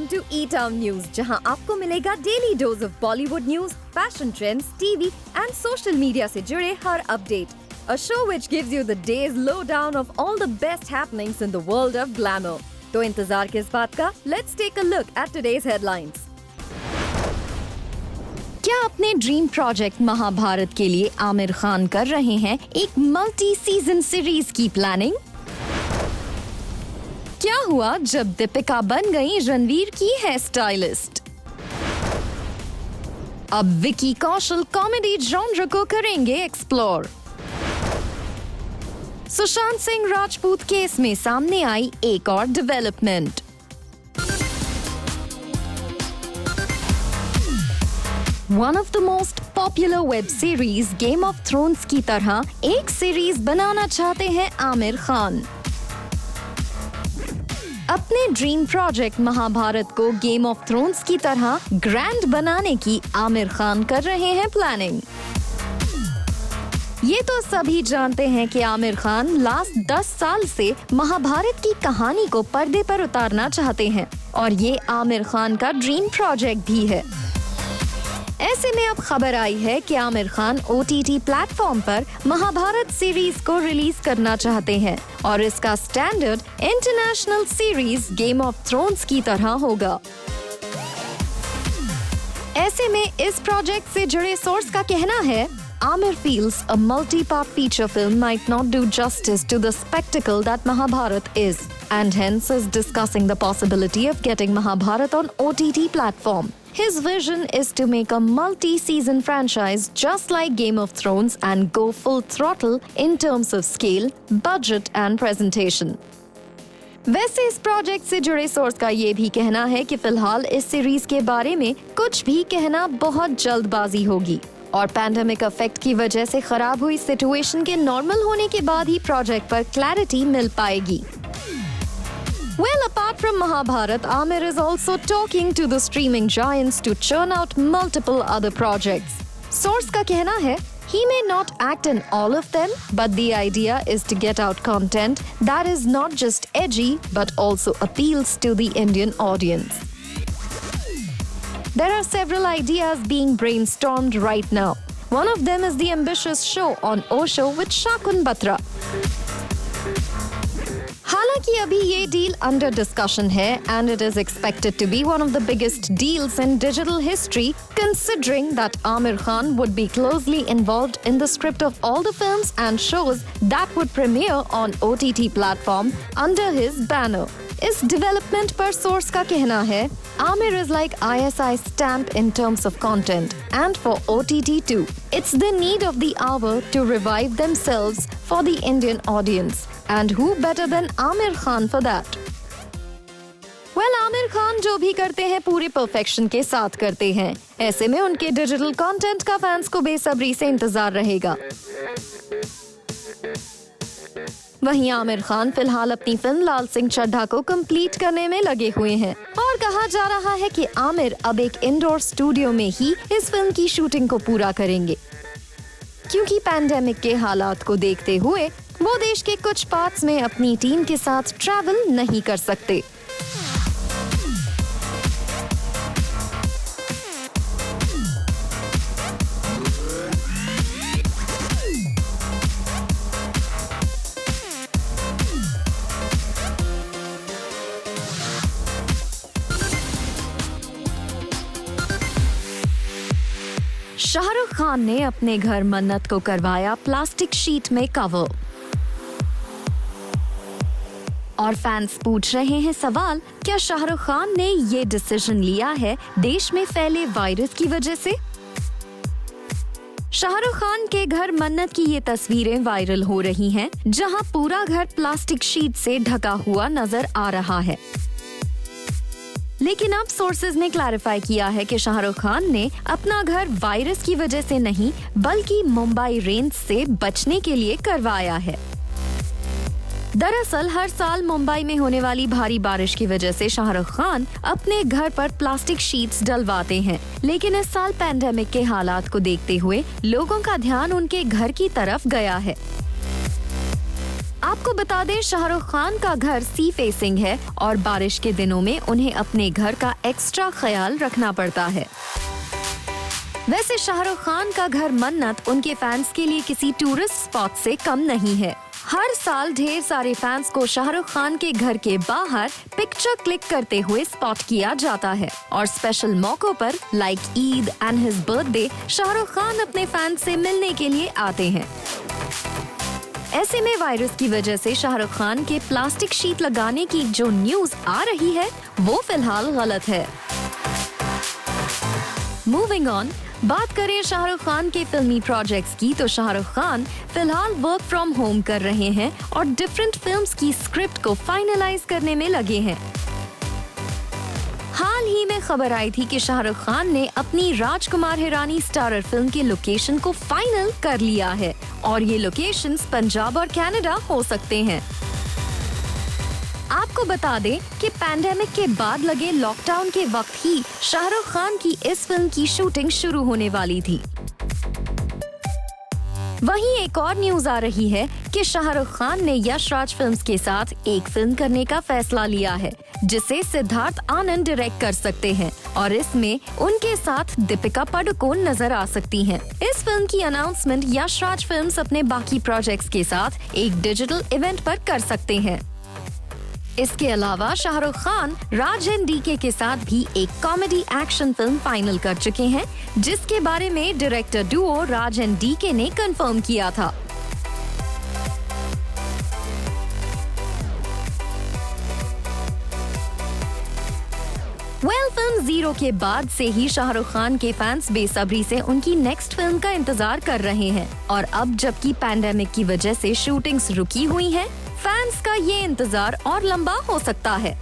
welcome to E-Town News, जहां आपको मिलेगा daily dose of Bollywood news, fashion trends, TV and social media से जुड़े हर update. A show which gives you the day's lowdown of all the best happenings in the world of glamour. तो इंतजार किस बात का? Let's take a look at today's headlines. क्या अपने dream project Mahabharat के लिए आमिर खान कर रहे हैं एक मल्टी सीजन सीरीज की प्लानिंग? क्या हुआ जब दीपिका बन गई रणवीर की हेयर स्टाइलिस्ट? अब विकी कौशल कॉमेडी जॉनर को करेंगे एक्सप्लोर. सुशांत सिंह राजपूत केस में सामने आई एक और development. One of the most popular web series Game of Thrones की तरह एक सीरीज बनाना चाहते हैं आमिर खान. अपने ड्रीम प्रोजेक्ट महाभारत को गेम ऑफ थ्रोन्स की तरह ग्रैंड बनाने की आमिर खान कर रहे हैं प्लानिंग. ये तो सभी जानते हैं कि आमिर खान लास्ट 10 साल से महाभारत की कहानी को पर्दे पर उतारना चाहते हैं और ये आमिर खान का ड्रीम प्रोजेक्ट भी है. ऐसे में अब खबर आई है कि आमिर खान OTT प्लेटफॉर्म पर महाभारत सीरीज को रिलीज करना चाहते हैं और इसका standard international series game of thrones की तरह होगा. ऐसे में इस प्रोजेक्ट से जुड़े सोर्स का कहना है, Amir feels a multi-part feature film might not do justice to the spectacle that Mahabharat is, and hence is discussing the possibility of getting Mahabharat on OTT platform. His vision is to make a multi-season franchise just like Game of Thrones and go full throttle in terms of scale, budget and presentation. वैसे इस project से जुड़े source का ये भी कहना है कि फिलहाल इस सीरीज के बारे में कुछ भी कहना बहुत जल्दबाजी होगी और पैंडेमिक इफेक्ट की वजह से खराब हुई सिचुएशन के नॉर्मल होने के बाद ही प्रोजेक्ट पर क्लैरिटी मिल पाएगी. Well, apart from Mahabharat, Amir is also talking to the streaming giants to churn out multiple other projects. Source का कहना है, he may not act in all of them, but the idea is to get out content that is not just edgy but also appeals to the Indian audience. There are several ideas being brainstormed right now. One of them is the ambitious show on Osho with Shakun Batra. हालांकि अभी ये deal under discussion है and it is expected to be one of the biggest deals in digital history, considering that Amir Khan would be closely involved in the script of all the films and shows that would premiere on OTT platform under his banner. इस development पर source का कहना है, Amir is like ISI stamp in terms of content and for OTT too. It's the need of the hour to revive themselves for the Indian audience. And who better than Amir Khan for that? Well, Amir Khan जो भी करते हैं पूरे perfection के साथ करते हैं. ऐसे में उनके डिजिटल कंटेंट का फैंस को बेसब्री से इंतजार रहेगा. वहीं आमिर खान फिलहाल अपनी फिल्म लाल सिंह चड्ढा को कंप्लीट करने में लगे हुए हैं और कहा जा रहा है कि आमिर अब एक इंडोर स्टूडियो में ही इस फिल्म की शूटिंग को पूरा करेंगे, क्योंकि पैंडेमिक के हालात को देखते हुए वो देश के कुछ पार्ट्स में अपनी टीम के साथ ट्रैवल नहीं कर सकते. शाहरुख खान ने अपने घर मन्नत को करवाया प्लास्टिक शीट में कवर और फैंस पूछ रहे हैं सवाल, क्या शाहरुख खान ने ये डिसीजन लिया है देश में फैले वायरस की वजह से? शाहरुख खान के घर मन्नत की ये तस्वीरें वायरल हो रही हैं, जहां पूरा घर प्लास्टिक शीट से ढका हुआ नजर आ रहा है. लेकिन अब सोर्सेज ने क्लैरिफाई किया है कि शाहरुख खान ने अपना घर वायरस की वजह से नहीं बल्कि मुंबई रेन्स से बचने के लिए करवाया है. दरअसल हर साल मुंबई में होने वाली भारी बारिश की वजह से शाहरुख खान अपने घर पर प्लास्टिक शीट्स डलवाते हैं, लेकिन इस साल पैंडेमिक के हालात को देखते हुए लोगों का ध्यान उनके घर की तरफ गया है. आपको बता दें, शाहरुख खान का घर सी फेसिंग है और बारिश के दिनों में उन्हें अपने घर का एक्स्ट्रा ख्याल रखना पड़ता है। वैसे शाहरुख खान का घर मन्नत उनके फैंस के लिए किसी टूरिस्ट स्पॉट से कम नहीं है। हर साल ढेर सारे फैंस को शाहरुख खान के घर के बाहर पिक्चर क्लिक करते हुए स्पॉट किया जाता है और स्पेशल मौकों पर like Eid and his birthday Shahrukh Khan अपने फैंस से मिलने के लिए आते हैं। ऐसे में वायरस की वजह से शाहरुख खान के प्लास्टिक शीट लगाने की जो न्यूज आ रही है वो फिलहाल गलत है। मूविंग ऑन, बात करें शाहरुख खान के फिल्मी प्रोजेक्ट्स की, तो शाहरुख खान फिलहाल वर्क फ्रॉम होम कर रहे हैं और डिफरेंट फिल्म्स की स्क्रिप्ट को फाइनलाइज करने में लगे हैं। हाल ही में खबर आई थी कि शाहरुख खान ने अपनी राजकुमार हिरानी स्टारर फिल्म के लोकेशन को फाइनल कर लिया है और ये लोकेशंस पंजाब और कनाडा हो सकते हैं। आपको बता दें कि पैंडेमिक के बाद लगे लॉकडाउन के वक्त ही शाहरुख खान की इस फिल्म की शूटिंग शुरू होने वाली थी। वहीं एक और न्यूज आ रही है कि शाहरुख खान ने यश राज फिल्म्स के साथ एक फिल्म करने का फैसला लिया है जिसे सिद्धार्थ आनंद डायरेक्ट कर सकते हैं और इसमें उनके साथ दीपिका पादुकोण नजर आ सकती हैं। इस फिल्म की अनाउंसमेंट यश राज फिल्म्स अपने बाकी प्रोजेक्ट्स के साथ एक डिजिटल इवेंट पर कर सकते हैं। इसके अलावा शाहरुख खान राज एंड डीके के साथ भी एक कॉमेडी एक्शन फिल्म फाइनल कर चुके हैं जिसके बारे में director duo Raj and DK ने कंफर्म किया था। फिल्म जीरो के बाद से ही शाहरुख खान के फैंस बेसब्री से उनकी नेक्स्ट फिल्म का इंतजार कर रहे हैं और अब जबकि पैंडेमिक की वजह से शूटिंग्स रुकी हुई हैं, फैंस का ये इंतजार और लंबा हो सकता है।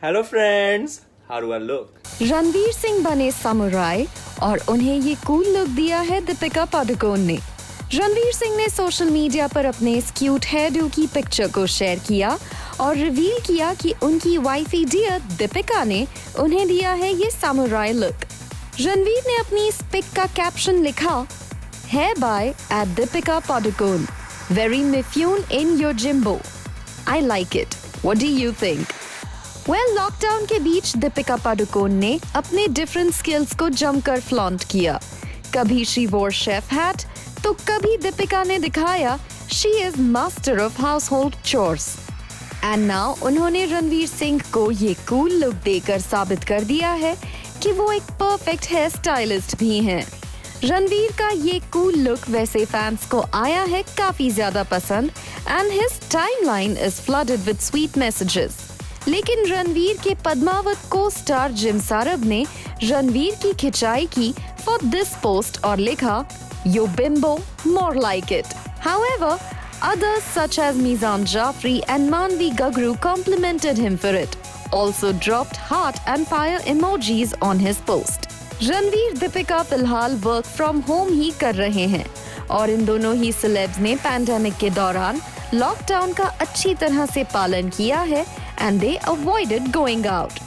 Hello friends, how do I look? Ranveer Singh बने समुराई और उन्हें ये कूल लुक दिया है दीपिका पादुकोण ने। रणवीर सिंह ने सोशल मीडिया पर अपने इस क्यूट हेयर डू की पिक्चर को शेयर किया और रिवील किया कि उनकी वाइफी डियर दीपिका ने उन्हें दिया है ये समुराई लुक। रणवीर ने अपनी इस पिक का कैप्शन लिखा, "Hair by at Deepika Padukone. Very mifune in your Jimbo. I like it. What do you think?" Lockdown के बीच दीपिका पादुकोण ने अपने डिफरेंट स्किल्स को जमकर फ्लॉन्ट किया। कभी शी वोर शेफ हैट तो कभी दीपिका ने दिखाया she is master of house hold chores. And now उन्होंने रणवीर सिंह को ये कूल लुक देकर साबित कर दिया है कि वो एक परफेक्ट हेयर स्टाइलिस्ट भी हैं। रणवीर का ये कूल लुक वैसे फैंस को आया है काफी ज्यादा पसंद and his timeline is flooded with sweet messages. लेकिन रणवीर के पद्मावत को स्टार जिम सारब ने रणवीर की खिंचाई की फॉर दिस पोस्ट और लिखा, "Yo bimbo, more like it." However, others such as Mizan Jafri and Manvi Gagru complimented him for it. Also dropped heart and fire emojis on his post. Ranveer Deepika फिलहाल work from home ही कर रहे हैं और इन दोनों ही celebs ने pandemic के दौरान lockdown का अच्छी तरह से पालन किया है and they avoided going out.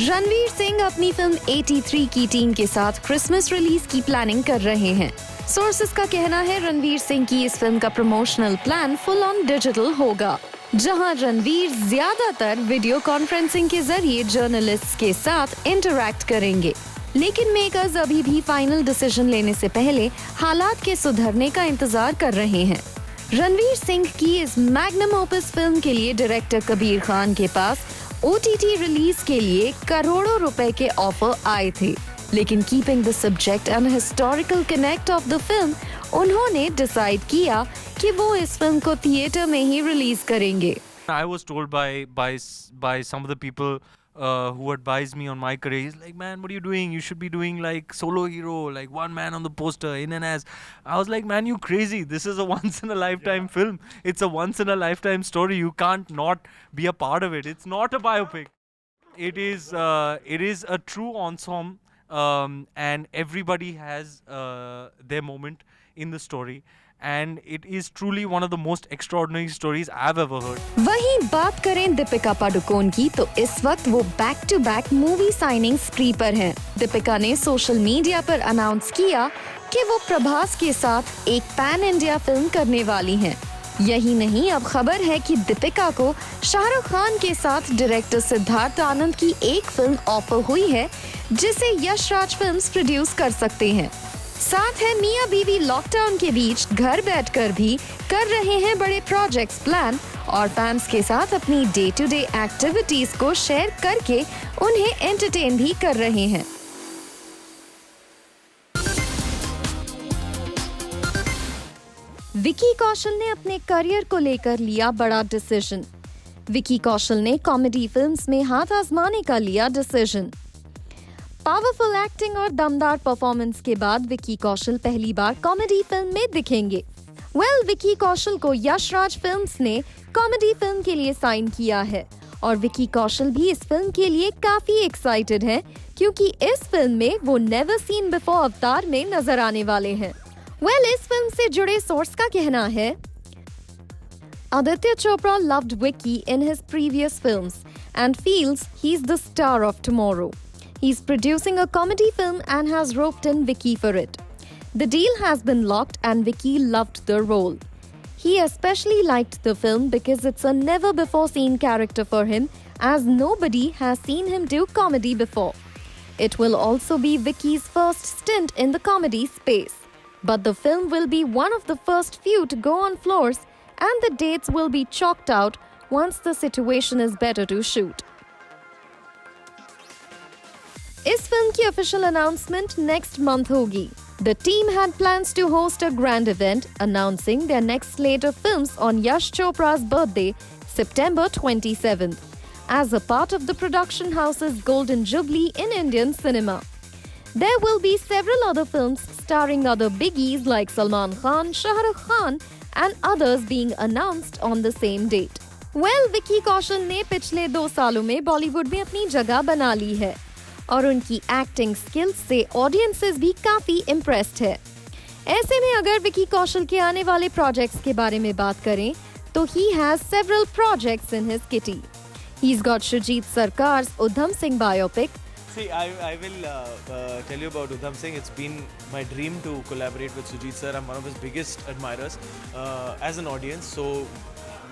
Ranveer Singh अपनी फिल्म 83 की टीम के साथ क्रिसमस रिलीज की प्लानिंग कर रहे हैं। सोर्सेस का कहना है रणवीर सिंह की इस फिल्म का promotional plan full on digital होगा, जहां रणवीर ज्यादातर वीडियो कॉन्फ्रेंसिंग के जरिए जर्नलिस्ट्स के साथ इंटरैक्ट करेंगे। लेकिन मेकर्स अभी भी फाइनल डिसीजन लेने से पहले हालात के सुधरने का इंतजार कर रहे हैं। रणवीर सिंह की इस मैग्नम ओपस फिल्म के लिए डायरेक्टर कबीर खान के पास OTT रिलीज के लिए करोड़ों रुपए के ऑफर आए थे, लेकिन keeping the subject and historical connect of the film, उन्होंने डिसाइड किया कि वो इस फिल्म को थिएटर में ही रिलीज करेंगे। I was told by some of the people who advised me on my career. He's like, "Man, what are you doing? You should be doing like solo hero, like one man on the poster, in and as." I was like, "Man, you crazy? This is a once in a lifetime film. It's a once in a lifetime story. You can't not be a part of it. It's not a biopic." it is a true ensemble, and everybody has their moment in the story, and it is truly one of the most extraordinary stories I've ever heard. वहीं बात करें दीपिका पादुकोण की तो इस वक्त वो back to back movie signing spree पर हैं। दीपिका ने सोशल मीडिया पर अनाउंस किया कि वो प्रभास के साथ एक पैन इंडिया फिल्म करने वाली हैं। यही नहीं, अब खबर है कि दीपिका को शाहरुख खान के साथ डायरेक्टर सिद्धार्थ आनंद की एक फिल्म ऑफर हुई है जिसे यश राज फिल्म्स प्रोड्यूस कर सकते हैं। साथ है मियां बीवी लॉकडाउन के बीच घर बैठकर भी कर रहे हैं बड़े प्रोजेक्ट्स प्लान और फैंस के साथ अपनी डे टू डे एक्टिविटीज को शेयर करके उन्हें एंटरटेन भी कर रहे हैं। विकी कौशल ने अपने करियर को लेकर लिया बड़ा डिसीजन। विकी कौशल ने कॉमेडी फिल्म्स में हाथ आजमाने का लिया डिसीजन। पावरफुल एक्टिंग और दमदार परफॉर्मेंस के बाद विकी कौशल पहली बार कॉमेडी फिल्म में दिखेंगे। विकी कौशल को यश राज फिल्म्स ने कॉमेडी फिल्म के लिए साइन किया है और विकी कौशल भी इस फिल्म के लिए काफी एक्साइटेड हैं क्योंकि इस फिल्म में वो नेवर सीन बिफोर अवतार में नजर आने वाले हैं। इस फिल्म से जुड़े सोर्स का कहना है, Aditya Chopra loved Vicky in his previous films and feels he's the star of tomorrow. He's producing a comedy film and has roped in Vicky for it. The deal has been locked and Vicky loved the role. He especially liked the film because it's a never-before-seen character for him as nobody has seen him do comedy before. It will also be Vicky's first stint in the comedy space. But the film will be one of the first few to go on floors and the dates will be chalked out once the situation is better to shoot. इस film की official announcement next month होगी. The team had plans to host a grand event announcing their next slate of films on Yash Chopra's birthday, September 27th, as a part of the production house's Golden Jubilee in Indian cinema. There will be several other films starring other biggies like Salman Khan, Shah Rukh Khan and others being announced on the same date. Vicky Kaushal ने पिछले 2 सालों में बॉलीवुड में अपनी जगह बना ली है और उनकी एक्टिंग स्किल्स से ऑडियंसेस भी काफी इम्प्रेस्ड है। ऐसे में अगर विकी कौशल के आने वाले प्रोजेक्ट्स के बारे में बात करें तो he has several projects in his kitty. He's got Shujit Sarkar's Udham Singh biopic. See, I will tell you about Udham Singh. It's been my dream to collaborate with Shujit sir. I'm one of his biggest admirers as an audience. So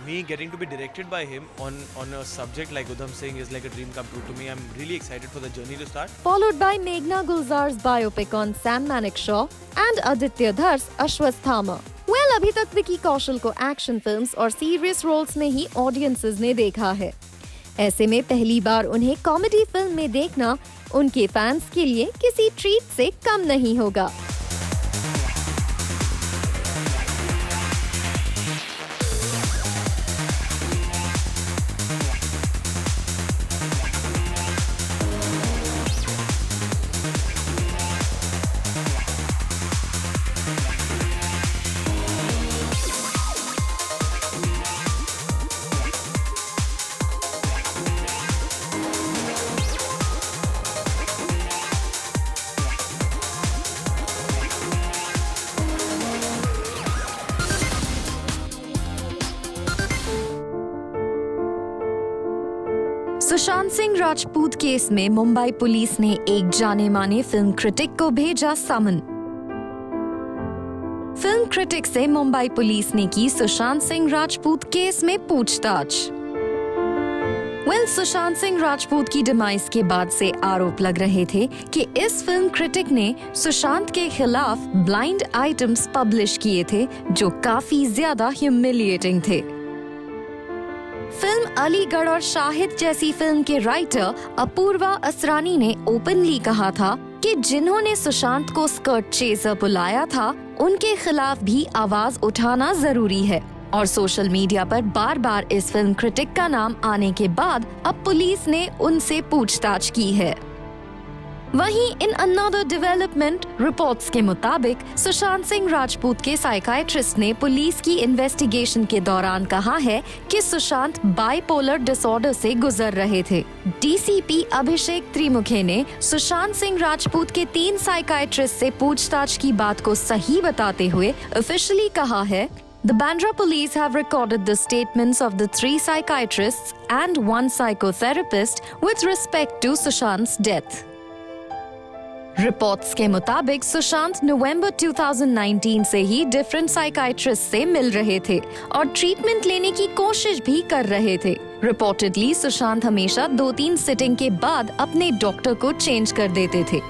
me getting to be directed by him on a subject like Udham Singh is like a dream come true to me. I'm really excited for the journey to start. Followed by Meghna Gulzar's biopic on Sam Manekshaw and Aditya Dhar's Ashwasthama. अभी तक विकी कौशल को action films और serious roles में ही audiences ने देखा है। ऐसे में पहली बार उन्हें कॉमेडी फिल्म में देखना उनके फैंस के लिए किसी ट्रीट से कम नहीं होगा। सुशांत सिंह राजपूत केस में मुंबई पुलिस ने एक जाने माने फिल्म क्रिटिक को भेजा समन। फिल्म क्रिटिक से मुंबई पुलिस ने की सुशांत सिंह राजपूत केस में पूछताछ। सुशांत सिंह राजपूत की डिमाइस के बाद से आरोप लग रहे थे कि इस फिल्म क्रिटिक ने सुशांत के खिलाफ ब्लाइंड आइटम्स पब्लिश किए थे जो काफी ज्यादा ह्यूमिलिएटिंग थे। फिल्म अलीगढ़ और शाहिद जैसी फिल्म के राइटर अपूर्वा असरानी ने ओपनली कहा था कि जिन्होंने सुशांत को स्कर्ट चेजर बुलाया था उनके खिलाफ भी आवाज उठाना जरूरी है और सोशल मीडिया पर बार बार इस फिल्म क्रिटिक का नाम आने के बाद अब पुलिस ने उनसे पूछताछ की है। वहीं इन अनदर डेवलपमेंट रिपोर्ट्स के मुताबिक सुशांत सिंह राजपूत के साइकाइट्रिस्ट ने पुलिस की इन्वेस्टिगेशन के दौरान कहा है कि सुशांत बाइपोलर डिसऑर्डर से गुजर रहे थे। डीसीपी अभिषेक त्रिमुखे ने सुशांत सिंह राजपूत के 3 साइकाइट्रिस्ट से पूछताछ की बात को सही बताते हुए ऑफिशियली कहा है, The Bandra police have recorded the statements of the 3 psychiatrists and 1 psychotherapist with respect to Sushant's death. Reports के मुताबिक सुशांत नवंबर 2019 से ही डिफरेंट साइकाइट्रिस्ट से मिल रहे थे और ट्रीटमेंट लेने की कोशिश भी कर रहे थे। रिपोर्टेडली सुशांत हमेशा 2-3 सिटिंग के बाद अपने डॉक्टर को चेंज कर देते थे।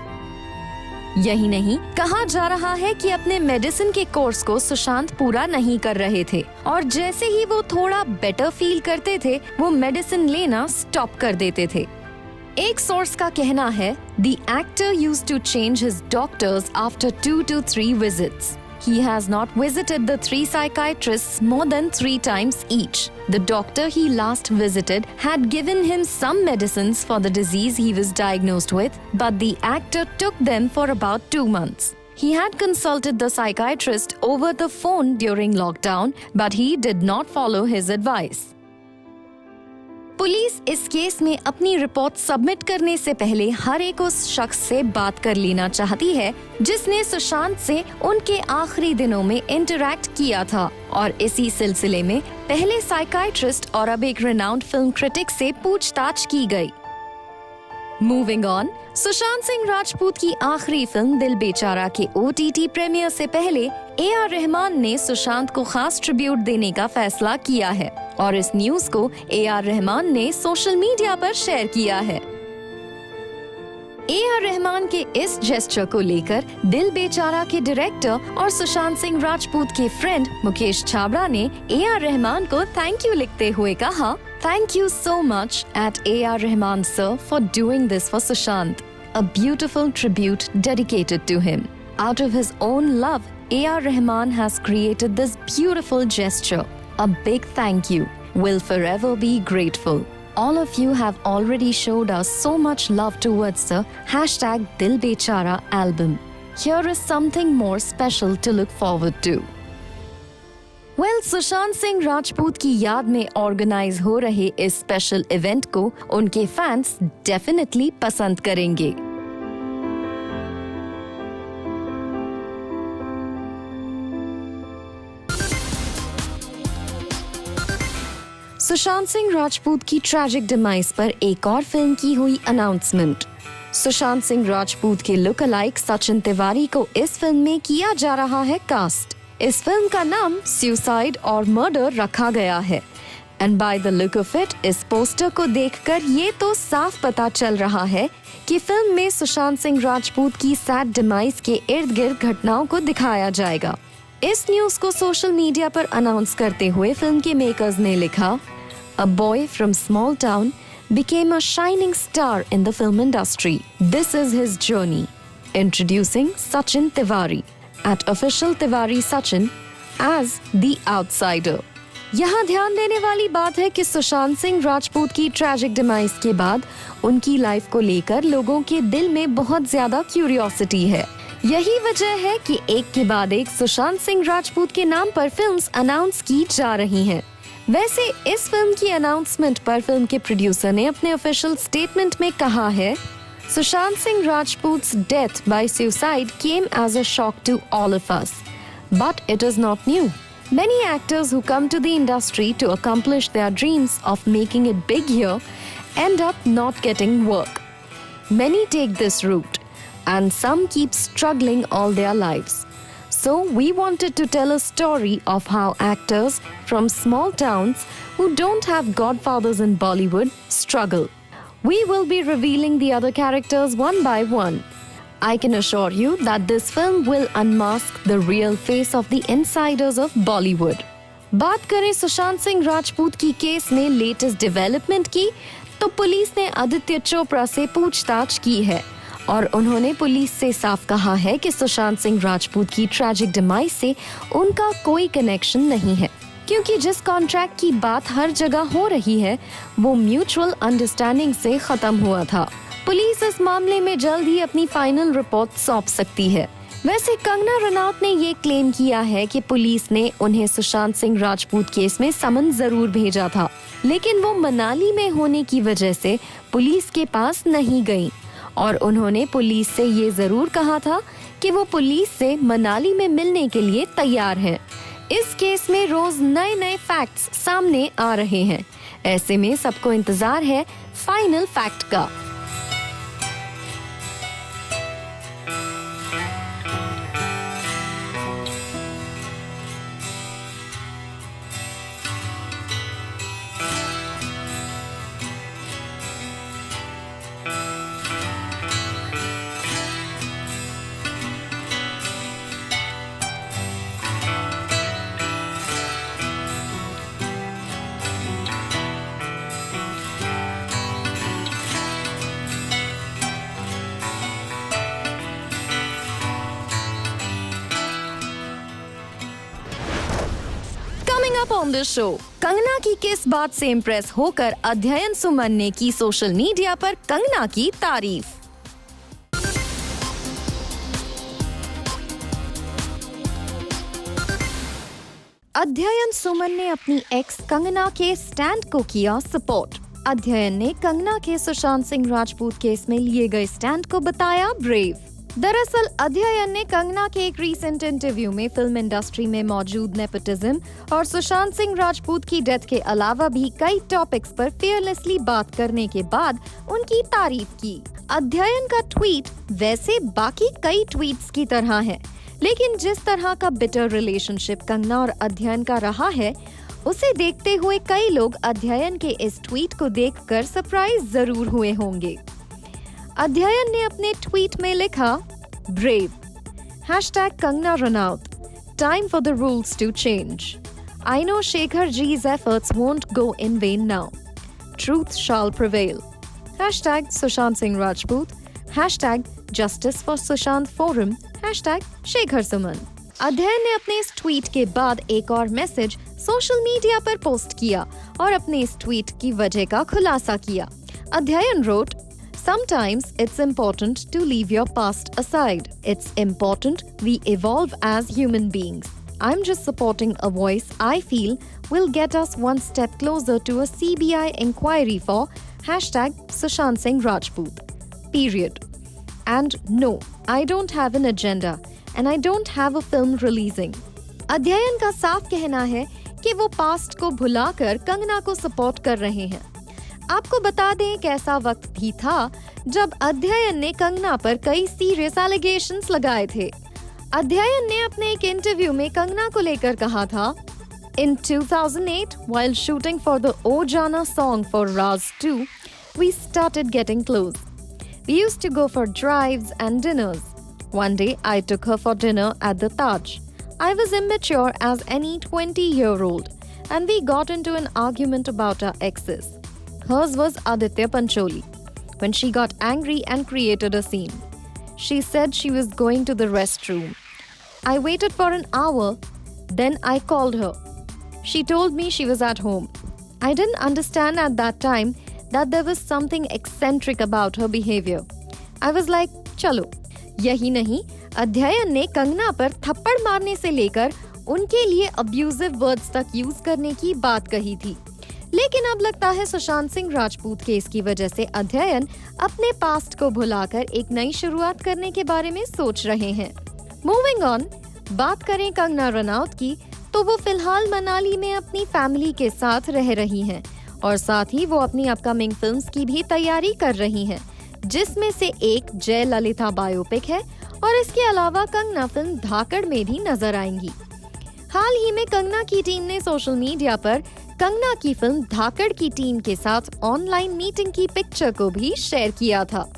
यही नहीं, कहा जा रहा है कि अपने मेडिसिन के कोर्स को सुशांत पूरा नहीं कर रहे थे और जैसे ही वो थोड़ा बेटर फील करते थे वो मेडिसिन लेना स्टॉप कर देते थे। एक सोर्स का कहना है, The actor used to change his doctors after 2 to 3 visits. He has not visited the 3 psychiatrists more than 3 times each. The doctor he last visited had given him some medicines for the disease he was diagnosed with, but the actor took them for about 2 months. He had consulted the psychiatrist over the phone during lockdown, but he did not follow his advice. Police इस case में अपनी report submit करने से पहले हर एक उस शख्स से बात कर लेना चाहती है जिसने सुशांत से उनके आखिरी दिनों में इंटरैक्ट किया था और इसी सिलसिले में पहले साइकाइट्रिस्ट और अब एक रिनाउंड फिल्म क्रिटिक से पूछताछ की गई। मूविंग ऑन, सुशांत सिंह राजपूत की आखिरी फिल्म दिल बेचारा के OTT प्रीमियर से पहले AR रहमान ने सुशांत को खास ट्रिब्यूट देने का फैसला किया है और इस न्यूज को AR रहमान ने सोशल मीडिया पर शेयर किया है। AR रहमान के इस जेस्चर को लेकर दिल बेचारा के डायरेक्टर और सुशांत सिंह राजपूत के फ्रेंड मुकेश छाबड़ा ने AR रहमान को थैंक यू लिखते हुए कहा, Thank you so much at AR Rahman sir for doing this for Sushant. A beautiful tribute dedicated to him. Out of his own love, AR Rahman has created this beautiful gesture. A big thank you. We'll forever be grateful. All of you have already showed us so much love towards the #Dil Bechara album. Here is something more special to look forward to. Well, Sushant Singh Rajput की याद में organise हो रहे इस special event को उनके fans definitely पसंद करेंगे। सुशांत सिंह राजपूत की ट्रैजिक डिमाइस पर एक और फिल्म की हुई अनाउंसमेंट। सुशांत सिंह राजपूत के लुक अलाइक सचिन तिवारी को इस फिल्म में किया जा रहा है कास्ट। इस फिल्म का नाम सुसाइड और मर्डर रखा गया है and by the look of it इस पोस्टर को देखकर ये तो साफ पता चल रहा है कि फिल्म में सुशांत सिंह राजपूत की सैड डिमाइस के इर्द गिर्द घटनाओं को दिखाया जाएगा। इस न्यूज को सोशल मीडिया पर अनाउंस करते हुए फिल्म के मेकर्स ने लिखा, a boy from small town became a shining star in the film industry. This is his journey. Introducing Sachin Tiwari at official Tiwari Sachin as the outsider. यहाँ ध्यान देने वाली बात है कि सुशांत सिंह राजपूत की ट्रैजिक डिमाइस के बाद उनकी लाइफ को लेकर लोगों के दिल में बहुत ज्यादा क्यूरियोसिटी है। यही वजह है कि एक के बाद एक सुशांत सिंह राजपूत के नाम पर फिल्म्स अनाउंस की जा रही हैं। वैसे इस फिल्म की अनाउंसमेंट पर फिल्म के प्रोड्यूसर ने अपने ऑफिशियल स्टेटमेंट में कहा है, Sushant Singh राजपूत's death by suicide came as a shock to all of us, but it is not new. Many actors who come to the industry to accomplish their dreams of making it big here end up not getting work. Many take this route, and some keep struggling all their lives. So we wanted to tell a story of how actors from small towns who don't have godfathers in Bollywood struggle. We will be revealing the other characters one by one. I can assure you that this film will unmask the real face of the insiders of Bollywood. बात करें सुशांत सिंह राजपूत की case में latest development की, तो police ने आदित्य चोपड़ा से पूछताछ की है और उन्होंने पुलिस से साफ कहा है कि सुशांत सिंह राजपूत की ट्रैजिक डिमाइस से उनका कोई कनेक्शन नहीं है, क्योंकि जिस कॉन्ट्रैक्ट की बात हर जगह हो रही है वो म्यूचुअल अंडरस्टैंडिंग से खत्म हुआ था। पुलिस इस मामले में जल्द ही अपनी फाइनल रिपोर्ट सौंप सकती है। वैसे कंगना रनौत ने ये क्लेम किया है कि पुलिस ने उन्हें सुशांत सिंह राजपूत केस में समन जरूर भेजा था, लेकिन वो मनाली में होने की वजह से पुलिस के पास नहीं गई और उन्होंने पुलिस से ये जरूर कहा था कि वो पुलिस से मनाली में मिलने के लिए तैयार हैं। इस केस में रोज नए नए फैक्ट्स सामने आ रहे हैं। ऐसे में सबको इंतजार है फाइनल फैक्ट का। Up on the show, Kangana की किस बात से इम्प्रेस होकर अध्ययन सुमन ने की सोशल मीडिया पर कंगना की तारीफ। अध्ययन सुमन ने अपनी एक्स कंगना के स्टैंड को किया सपोर्ट। अध्ययन ने कंगना के सुशांत सिंह राजपूत केस में लिए गए स्टैंड को बताया ब्रेव। दरअसल अध्ययन ने कंगना के एक रीसेंट इंटरव्यू में फिल्म इंडस्ट्री में मौजूद नेपोटिज्म और सुशांत सिंह राजपूत की डेथ के अलावा भी कई टॉपिक्स पर फियरलेसली बात करने के बाद उनकी तारीफ की। अध्ययन का ट्वीट वैसे बाकी कई ट्वीट्स की तरह है, लेकिन जिस तरह का बिटर रिलेशनशिप कंगना और अध्ययन का रहा है, उसे देखते हुए कई लोग अध्ययन के इस ट्वीट को देखकर सरप्राइज जरूर हुए होंगे। अध्ययन ने अपने ट्वीट में लिखा, brave #Kangna Ranaut, time for the rules to change. I know Shekhar G's efforts won't go in vain now. Truth shall prevail. #Sushant Singh Rajput, #Justice for Sushant Forum, #Shekhar Suman। अध्ययन ने अपने इस tweet के बाद एक और message social media पर post किया और अपने इस ट्वीट की वजह का खुलासा किया। अध्ययन wrote, Sometimes it's important to leave your past aside. It's important we evolve as human beings. I'm just supporting a voice I feel will get us one step closer to a CBI inquiry for #Sushant Singh Rajput. Period. And no, I don't have an agenda and I don't have a film releasing. अध्ययन का साफ कहना है कि वो past को भुलाकर कंगना को सपोर्ट कर रहे हैं। आपको बता दें एक ऐसा वक्त भी था जब अध्ययन ने कंगना पर कई सीरियस एलिगेशंस लगाए थे। अध्ययन ने अपने एक इंटरव्यू में कंगना को लेकर कहा था, In 2008, while shooting for the O Jana song for Raz 2, we started getting close. We used to go for drives and dinners. One day, I took her for dinner at the Taj. I was immature as any 20-year-old, and we got into an argument about our exes. Hers was Aditya Pancholi. When she got angry and created a scene, she said she was going to the restroom. I waited for an hour, then I called her. She told me she was at home. I didn't understand at that time that there was something eccentric about her behavior. I was like, चलो। यही नहीं, अध्ययन ने कंगना पर थप्पड़ मारने से लेकर उनके लिए अब्यूजिव वर्ड्स तक यूज करने की बात कही थी। लेकिन अब लगता है सुशांत सिंह राजपूत केस की वजह से अध्ययन अपने पास्ट को भुलाकर एक नई शुरुआत करने के बारे में सोच रहे हैं। मूविंग ऑन, बात करें कंगना रनौत की, तो वो फिलहाल मनाली में अपनी फैमिली के साथ रह रही हैं और साथ ही वो अपनी अपकमिंग फिल्म्स की भी तैयारी कर रही हैं, जिसमें से एक जय ललिता बायोपिक है और इसके अलावा कंगना फिल्म धाकड़ में भी नजर आएंगी। हाल ही में कंगना की टीम ने सोशल मीडिया पर कंगना की फिल्म धाकड़ की टीम के साथ ऑनलाइन मीटिंग की पिक्चर को भी शेयर किया था।